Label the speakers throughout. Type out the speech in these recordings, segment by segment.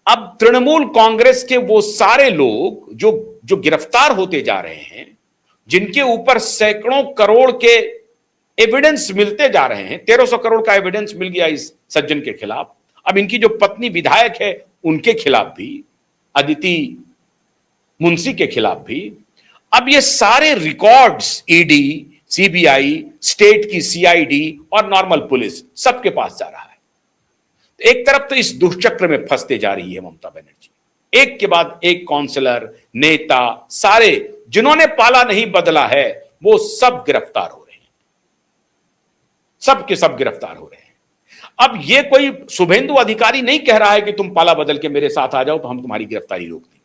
Speaker 1: अब तृणमूल कांग्रेस के वो सारे लोग जो जो गिरफ्तार होते जा रहे हैं, जिनके ऊपर सैकड़ों करोड़ के एविडेंस मिलते जा रहे हैं, 1300 करोड़ का एविडेंस मिल गया इस सज्जन के खिलाफ। अब इनकी जो पत्नी विधायक है उनके खिलाफ भी, अदिति मुंशी के खिलाफ भी। अब ये सारे रिकॉर्ड्स ईडी, सीबीआई, स्टेट की सीआईडी और नॉर्मल पुलिस सबके पास जा रहा है। एक तरफ तो इस दुष्चक्र में फंसते जा रही है ममता बनर्जी, एक के बाद एक काउंसलर, नेता, सारे जिन्होंने पाला नहीं बदला है वो सब गिरफ्तार हो रहे हैं, सब के सब गिरफ्तार हो रहे हैं। अब ये कोई शुभेंदु अधिकारी नहीं कह रहा है कि तुम पाला बदल के मेरे साथ आ जाओ तो हम तुम्हारी गिरफ्तारी रोक देंगे।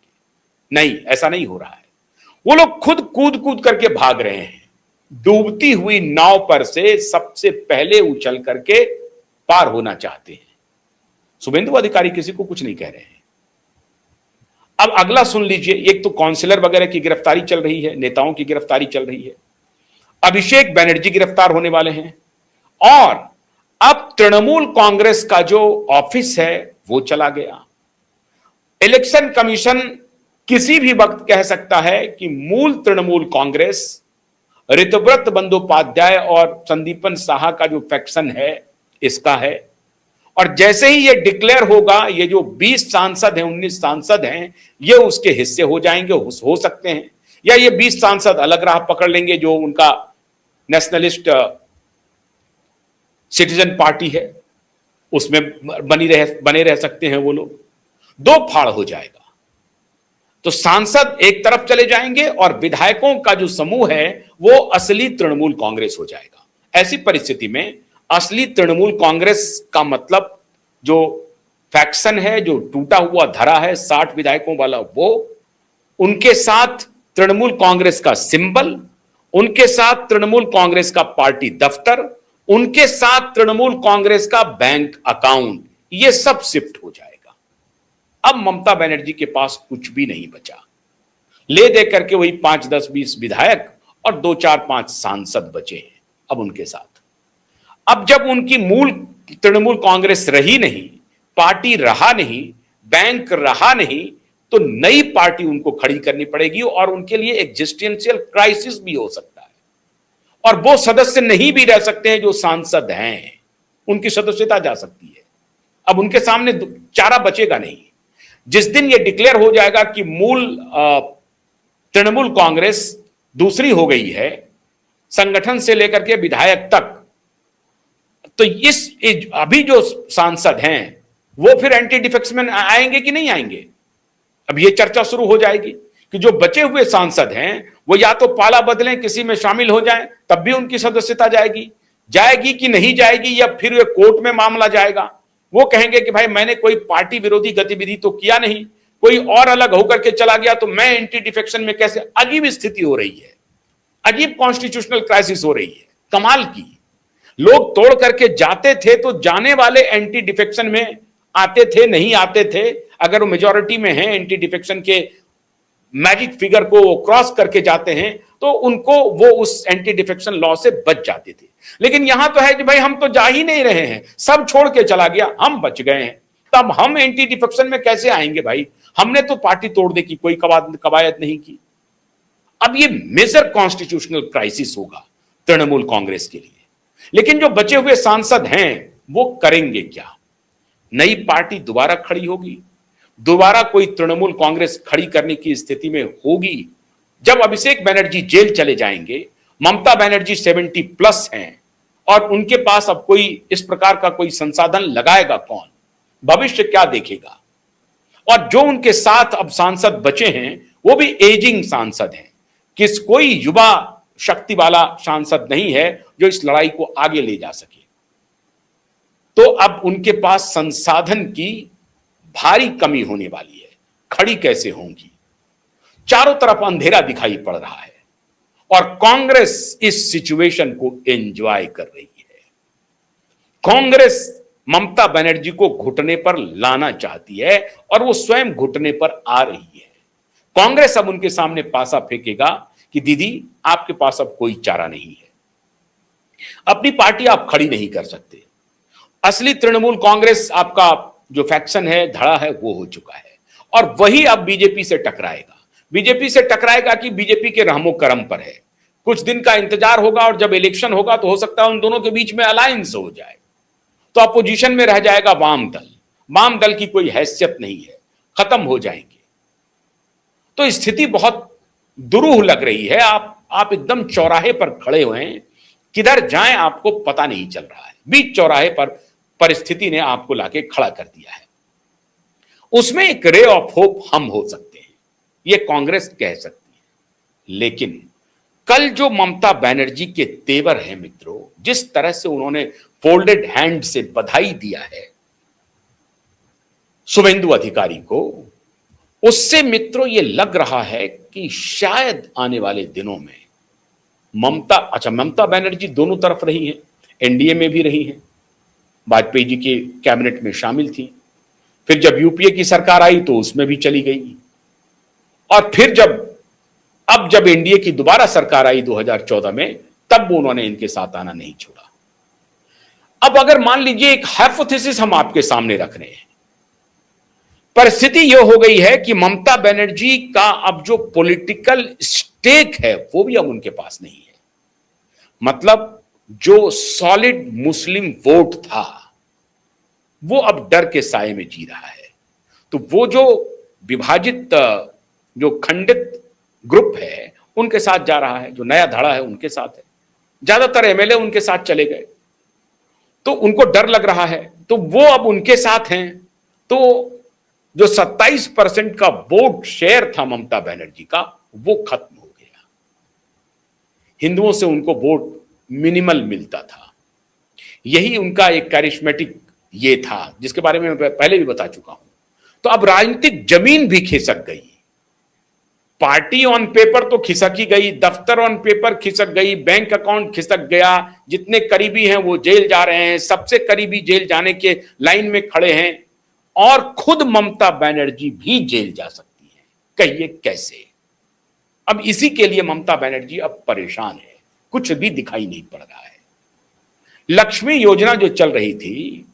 Speaker 1: नहीं, ऐसा नहीं हो रहा है। वो लोग खुद कूद कूद करके भाग रहे हैं, डूबती हुई नाव पर से सबसे पहले उछल करके पार होना चाहते हैं। शुभेंदु अधिकारी किसी को कुछ नहीं कह रहे हैं। अब अगला सुन लीजिए, एक तो काउंसलर वगैरह की गिरफ्तारी चल रही है, नेताओं की गिरफ्तारी चल रही है, अभिषेक बनर्जी गिरफ्तार होने वाले हैं, और अब तृणमूल कांग्रेस का जो ऑफिस है वो चला गया। इलेक्शन कमीशन किसी भी वक्त कह सकता है कि मूल तृणमूल कांग्रेस ऋतव्रत बंदोपाध्याय और संदीपन साहा का जो फैक्शन है इसका है, और जैसे ही ये डिक्लेयर होगा, ये जो 20 सांसद हैं, 19 सांसद हैं, ये उसके हिस्से हो जाएंगे, हो सकते हैं, या ये 20 सांसद अलग राह पकड़ लेंगे जो उनका नेशनलिस्ट सिटीजन पार्टी है उसमें बने रह सकते हैं वो लोग। दो फाड़ हो जाएगा। तो सांसद एक तरफ चले जाएंगे और विधायकों का जो समूह है वो असली तृणमूल कांग्रेस हो जाएगा। ऐसी परिस्थिति में असली तृणमूल कांग्रेस का मतलब जो फैक्शन है, जो टूटा हुआ धरा है 60 विधायकों वाला, वो, उनके साथ तृणमूल कांग्रेस का सिंबल, उनके साथ तृणमूल कांग्रेस का पार्टी दफ्तर, उनके साथ तृणमूल कांग्रेस का बैंक अकाउंट, ये सब शिफ्ट हो जाएगा। अब ममता बनर्जी के पास कुछ भी नहीं बचा। ले दे करके वही 5, 10, 20 विधायक और 2, 4, 5 सांसद बचे हैं अब उनके साथ। अब जब उनकी मूल तृणमूल कांग्रेस रही नहीं, पार्टी रहा नहीं, बैंक रहा नहीं, तो नई पार्टी उनको खड़ी करनी पड़ेगी और उनके लिए एग्जिस्टेंशियल क्राइसिस भी हो सकता है। और वो सदस्य नहीं भी रह सकते हैं जो सांसद हैं, उनकी सदस्यता जा सकती है। अब उनके सामने चारा बचेगा नहीं। जिस दिन ये डिक्लेयर हो जाएगा कि मूल तृणमूल कांग्रेस दूसरी हो गई है, संगठन से लेकर के विधायक तक, तो इस अभी जो सांसद हैं वो फिर एंटी डिफेक्शन में आएंगे कि नहीं आएंगे। अब ये चर्चा शुरू हो जाएगी कि जो बचे हुए सांसद हैं वो या तो पाला बदलें, किसी में शामिल हो जाएं, तब भी उनकी सदस्यता जाएगी कि नहीं जाएगी, या फिर वे कोर्ट में मामला जाएगा। वो कहेंगे कि भाई मैंने कोई पार्टी विरोधी गतिविधि तो किया नहीं, कोई और अलग होकर के चला गया तो मैं एंटी डिफेक्शन में कैसे। अजीब स्थिति हो रही है, अजीब कॉन्स्टिट्यूशनल क्राइसिस हो रही है, कमाल की। लोग तोड़ करके जाते थे तो जाने वाले एंटी डिफेक्शन में आते थे, नहीं आते थे। अगर वो मेजॉरिटी में हैं, एंटी डिफेक्शन के मैजिक फिगर को वो क्रॉस करके जाते हैं तो उनको वो उस एंटी डिफेक्शन लॉ से बच जाते थे। लेकिन यहां तो है कि भाई हम तो जा ही नहीं रहे हैं, सब छोड़ के चला गया, हम बच गए हैं, तब हम एंटी डिफेक्शन में कैसे आएंगे भाई। हमने तो पार्टी तोड़ने की कोई कवायद नहीं की। अब ये मेजर कॉन्स्टिट्यूशनल क्राइसिस होगा तृणमूल कांग्रेस के लिए। लेकिन जो बचे हुए सांसद हैं वो करेंगे क्या। नई पार्टी दोबारा खड़ी होगी, दोबारा कोई तृणमूल कांग्रेस खड़ी करने की स्थिति में होगी। जब अभिषेक बनर्जी जेल चले जाएंगे, ममता बनर्जी 70+ हैं और उनके पास अब कोई इस प्रकार का कोई संसाधन लगाएगा कौन, भविष्य क्या देखेगा। और जो उनके साथ अब सांसद बचे हैं वो भी एजिंग सांसद हैं, कोई युवा शक्ति वाला सांसद नहीं है जो इस लड़ाई को आगे ले जा सके। तो अब उनके पास संसाधन की भारी कमी होने वाली है। खड़ी कैसे होंगी। चारों तरफ अंधेरा दिखाई पड़ रहा है और कांग्रेस इस सिचुएशन को एंजॉय कर रही है। कांग्रेस ममता बनर्जी को घुटने पर लाना चाहती है और वो स्वयं घुटने पर आ रही है। कांग्रेस अब उनके सामने पासा फेंकेगा कि दीदी आपके पास अब कोई चारा नहीं है, अपनी पार्टी आप खड़ी नहीं कर सकते। असली तृणमूल कांग्रेस आपका जो फैक्शन है, धड़ा है, वो हो चुका है और वही अब बीजेपी से टकराएगा। बीजेपी से टकराएगा कि बीजेपी के रहमो करम पर है। कुछ दिन का इंतजार होगा और जब इलेक्शन होगा तो हो सकता है उन दोनों के बीच में अलायंस हो जाए, तो अपोजिशन में रह जाएगा वाम दल। वाम दल की कोई हैसियत नहीं है, खत्म हो जाएंगे। तो स्थिति बहुत दुरूह लग रही है। आप एकदम चौराहे पर खड़े हुए हैं, किधर जाएं आपको पता नहीं चल रहा है। बीच चौराहे पर परिस्थिति ने आपको लाके खड़ा कर दिया है। उसमें एक रे ऑफ होप हम हो सकते हैं, ये कांग्रेस कह सकती है। लेकिन कल जो ममता बनर्जी के तेवर हैं मित्रों, जिस तरह से उन्होंने फोल्डेड हैंड से बधाई दिया है शुभेंदु अधिकारी को, उससे मित्रों ये लग रहा है कि शायद आने वाले दिनों में ममता बनर्जी दोनों तरफ रही हैं, एनडीए में भी रही हैं, वाजपेयी जी के कैबिनेट में शामिल थी, फिर जब यूपीए की सरकार आई तो उसमें भी चली गई, और फिर जब एनडीए की दोबारा सरकार आई 2014 में, तब वो उन्होंने इनके साथ आना नहीं छोड़ा। अब अगर मान लीजिए एक हाइपोथेसिस हम आपके सामने रख रहे हैं, परिस्थिति यह हो गई है कि ममता बनर्जी का अब जो पॉलिटिकल स्टेक है वो भी अब उनके पास नहीं है। मतलब जो सॉलिड मुस्लिम वोट था वो अब डर के साए में जी रहा है। तो वो जो विभाजित, जो खंडित ग्रुप है उनके साथ जा रहा है, जो नया धड़ा है उनके साथ है। ज्यादातर एमएलए उनके साथ चले गए, तो उनको डर लग रहा है, तो वो अब उनके साथ हैं। तो जो 27% का वोट शेयर था ममता बनर्जी का, वो खत्म हो गया। हिंदुओं से उनको वोट मिनिमल मिलता था। यही उनका एक कैरिस्मेटिक ये था, जिसके बारे में मैं पहले भी बता चुका हूं। तो अब राजनीतिक जमीन भी खिसक गई। पार्टी ऑन पेपर तो खिसक ही गई, दफ्तर ऑन पेपर खिसक गई, बैंक अकाउंट खिसक गया, जितने करीबी हैं वो जेल जा रहे हैं, सबसे करीबी जेल जाने के लाइन में खड़े हैं, और खुद ममता बनर्जी भी जेल जा सकती है। कहिए कैसे? अब इसी के लिए ममता बनर्जी अब परेशान है, कुछ भी दिखाई नहीं पड़ रहा है। लक्ष्मी योजना जो चल रही थी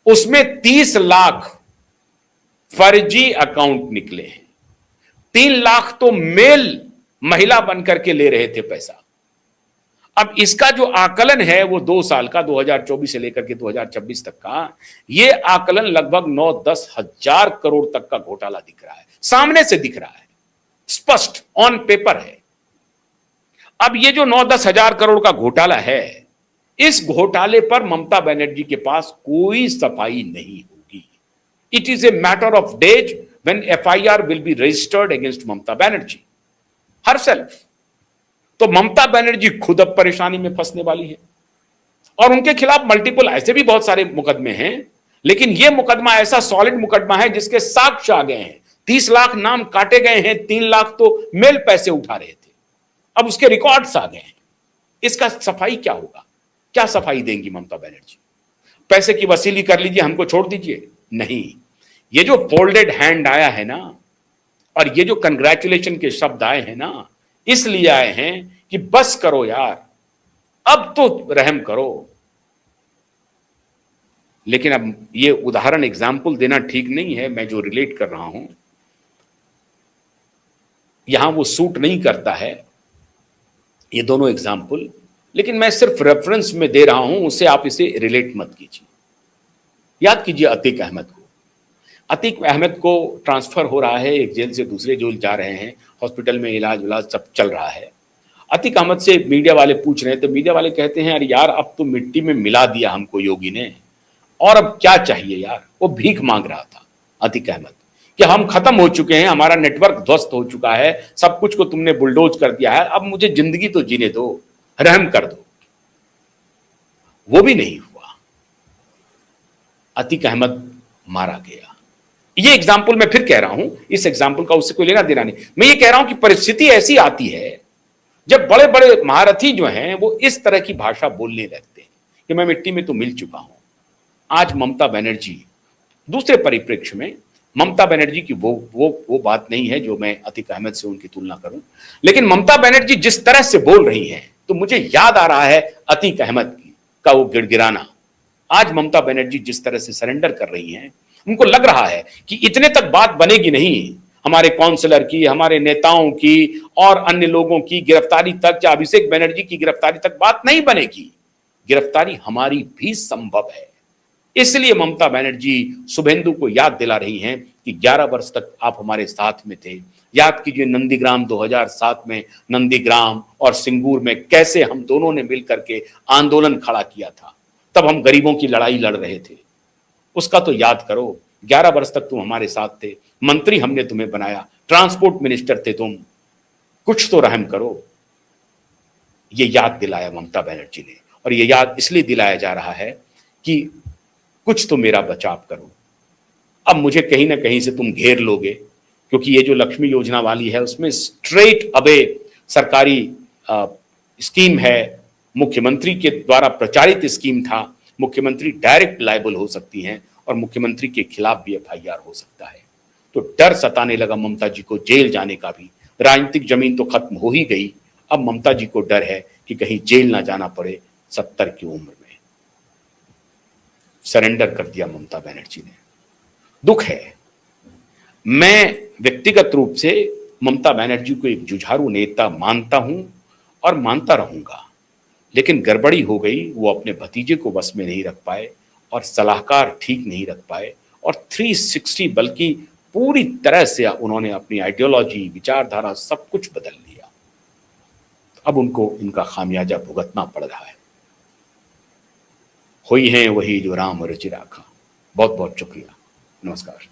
Speaker 1: उसमें 30 लाख फर्जी अकाउंट निकले हैं। 3 लाख तो मेल महिला बनकर के ले रहे थे पैसा। अब इसका जो आकलन है वो 2 साल का, 2024 से लेकर के 2026 तक का, ये आकलन लगभग 9-10 हजार करोड़ तक का घोटाला दिख रहा है, सामने से दिख रहा है, स्पष्ट ऑन पेपर है। अब ये जो 9-10 हजार करोड़ का घोटाला है, इस घोटाले पर ममता बनर्जी के पास कोई सफाई नहीं होगी। It is a matter of days when FIR will be registered against Mamata Banerjee herself. तो ममता बनर्जी खुद अब परेशानी में फंसने वाली है, और उनके खिलाफ मल्टीपल ऐसे भी बहुत सारे मुकदमे हैं, लेकिन यह मुकदमा ऐसा सॉलिड मुकदमा है जिसके साक्ष्य आ गए हैं। 30 लाख नाम काटे गए हैं, 3 लाख तो मेल पैसे उठा रहे थे, अब उसके रिकॉर्ड्स आ गए हैं। इसका सफाई क्या होगा? क्या सफाई देंगी ममता बनर्जी? पैसे की वसूली कर लीजिए, हमको छोड़ दीजिए? नहीं। ये जो फोल्डेड हैंड आया है ना, और ये जो कंग्रेचुलेशन के शब्द आए हैं ना, इसलिए आए हैं कि बस करो यार, अब तो रहम करो। लेकिन अब ये उदाहरण एग्जाम्पल देना ठीक नहीं है। मैं जो रिलेट कर रहा हूं यहां वो सूट नहीं करता है, ये दोनों एग्जाम्पल, लेकिन मैं सिर्फ रेफरेंस में दे रहा हूं, उससे आप इसे रिलेट मत कीजिए। याद कीजिए अतीक अहमद को। अतीक अहमद को ट्रांसफर हो रहा है, एक जेल से दूसरे जेल जा रहे हैं, हॉस्पिटल में इलाज विलाज सब चल रहा है। अतीक अहमद से मीडिया वाले पूछ रहे हैं, तो मीडिया वाले कहते हैं अरे यार अब तो मिट्टी में मिला दिया हमको योगी ने, और अब क्या चाहिए यार। वो भीख मांग रहा था अतीक अहमद कि हम खत्म हो चुके हैं, हमारा नेटवर्क ध्वस्त हो चुका है, सब कुछ को तुमने बुलडोज कर दिया है, अब मुझे जिंदगी तो जीने दो, रहम कर दो। वो भी नहीं हुआ, अतीक अहमद मारा गया। ये एग्जाम्पल मैं फिर कह रहा हूं, इस एग्जाम्पल का उससे कोई लेना देना नहीं। मैं ये कह रहा हूं कि परिस्थिति ऐसी आती है जब बड़े बड़े महारथी जो हैं वो इस तरह की भाषा बोलने लगते हैं कि मैं मिट्टी में तो मिल चुका हूं। आज ममता बनर्जी दूसरे परिप्रेक्ष्य में, ममता बनर्जी की वो बात नहीं है जो मैं अतीक अहमद से उनकी तुलना करूं, लेकिन ममता बनर्जी जिस तरह से बोल रही हैं तो मुझे याद आ रहा है अतीक अहमद का वो गिड़गिड़ाना। आज ममता बनर्जी जिस तरह से सरेंडर कर रही हैं, उनको लग रहा है कि इतने तक बात बनेगी नहीं, हमारे काउंसलर की, हमारे नेताओं की और अन्य लोगों की गिरफ्तारी तक या अभिषेक बनर्जी की गिरफ्तारी तक बात नहीं बनेगी। गिरफ्तारी हमारी भी संभव है। इसलिए ममता बनर्जी शुभेंदु को याद दिला रही हैं कि 11 वर्ष तक आप हमारे साथ में थे। याद कीजिए नंदीग्राम 2007 में, नंदीग्राम और सिंगूर में कैसे हम दोनों ने मिलकर के आंदोलन खड़ा किया था। तब हम गरीबों की लड़ाई लड़ रहे थे, उसका तो याद करो। 11 वर्ष तक तुम हमारे साथ थे, मंत्री हमने तुम्हें बनाया, ट्रांसपोर्ट मिनिस्टर थे तुम, कुछ तो रहम करो। ये याद दिलाया ममता बनर्जी ने, और ये याद इसलिए दिलाया जा रहा है कि कुछ तो मेरा बचाव करो। अब मुझे कहीं ना कहीं से तुम घेर लोगे, क्योंकि ये जो लक्ष्मी योजना वाली है उसमें स्ट्रेट अवे सरकारी स्कीम है, मुख्यमंत्री के द्वारा प्रचारित स्कीम था। मुख्यमंत्री डायरेक्ट लायबल हो सकती हैं और मुख्यमंत्री के खिलाफ भी एफआईआर हो सकता है। तो डर सताने लगा ममता जी को जेल जाने का भी। राजनीतिक जमीन तो खत्म हो ही गई, अब ममता जी को डर है कि कहीं जेल ना जाना पड़े 70 की उम्र में। सरेंडर कर दिया ममता बनर्जी ने। दुख है। मैं व्यक्तिगत रूप से ममता बनर्जी को एक जुझारू नेता मानता हूं और मानता रहूंगा, लेकिन गड़बड़ी हो गई। वो अपने भतीजे को बस में नहीं रख पाए और सलाहकार ठीक नहीं रख पाए, और 360 बल्कि पूरी तरह से उन्होंने अपनी आइडियोलॉजी, विचारधारा सब कुछ बदल लिया। अब उनको इनका खामियाजा भुगतना पड़ रहा है। हुई है वही जो राम रुचि राखा। बहुत बहुत शुक्रिया। नमस्कार।